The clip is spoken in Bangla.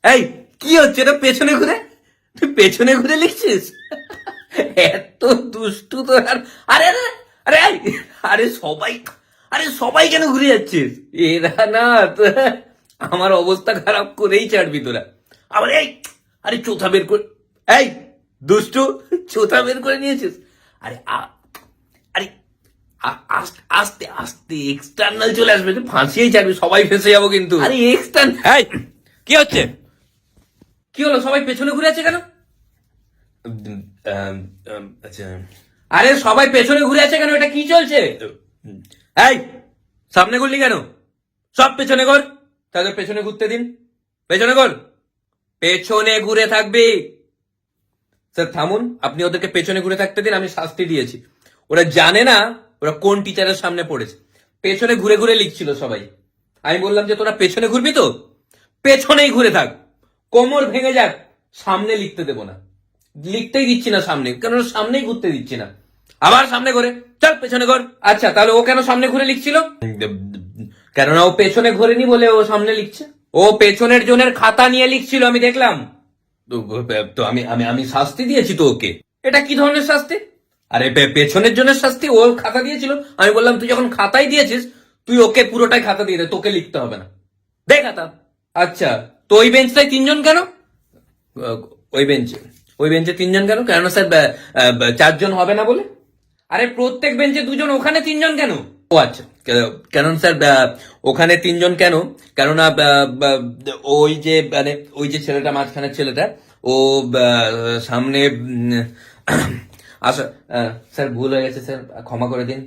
এই কি হচ্ছে এটা? পেছনে ঘুরে তুই পেছনে ঘুরে লিখছিস? এত দুষ্টু তো। আর আরে আরে আরে এই, আরে সবাই, আরে সবাই কেন ঘুরে যাচ্ছিস? এরা না তো আমার অবস্থা খারাপ করেই ছাড়বি তোরা। আবার এই, আরে চোথা বের করে, এই দুষ্টু, চোথা বের করে নিয়েছিস? আরে আরে আস্তে আস্তে আস্তে এক্সটার্নাল চলে আসবে, তুই ফাঁসিয়েই ছাড়বি, সবাই ফেসে যাবো কিন্তু। আরে এক্সটার্ন, এই কি হচ্ছে? কি হলো? সবাই পেছনে ঘুরে আছে কেন? আচ্ছা, আরে সবাই পেছনে ঘুরে আছে কেন? এটা কি চলছে? এই সামনে করলি কেন? সব পেছনে কর, তাদের পেছনে ঘুরতে দিন। পেছনে কর, পেছনে ঘুরে থাকবি। স্যার থামুন, আপনি ওদেরকে পেছনে ঘুরে থাকতে দিন, আমি শাস্তি দিয়েছি। ওরা জানে না ওরা কোন টিচারের সামনে পড়েছে। পেছনে ঘুরে ঘুরে লিখছিল সবাই। আমি বললাম যে তোরা পেছনে ঘুরবি তো, পেছনেই ঘুরে থাক, কোমর ভেঙে যাক, সামনে লিখতে দেবো না। লিখতেই দিচ্ছি না সামনে, কেন সামনেই ঘুরতে দিচ্ছি না। আবার সামনে ঘুরে চল, পেছনে ঘর। আচ্ছা তাহলে ও কেন সামনে ঘুরে লিখছিল? কেননা ও পেছনে ঘোরেনি বলে ও সামনে লিখছে। ও পেছনের জনের খাতা নিয়ে লিখছিল, আমি দেখলাম। তো তো আমি আমি আমি শাস্তি দিয়েছি তো ওকে। এটা কি ধরনের শাস্তি? আরে পেছনের জনের শাস্তি, ও খাতা দিয়েছিল, আমি বললাম তুই যখন খাতাই দিয়েছিস তুই ওকে পুরোটাই খাতা দিয়ে দে, তোকে লিখতে হবে না, দে খাতা। আচ্ছা, তো ওই বেঞ্চটায় তিনজন কেন? ওই বেঞ্চে, ওই বেঞ্চে তিনজন কেন? কেননা স্যার চারজন হবে না বলে। আরে প্রত্যেক বেঞ্চে দুজন, ওখানে তিনজন কেন? ও আচ্ছা, কেন স্যার ওখানে তিনজন কেন? কেননা ওই যে মানে ওই যে ছেলেটা, মাঝখানের ছেলেটা, ও সামনে আচ্ছা স্যার ভুল হয়ে গেছে স্যার, ক্ষমা করে দিন।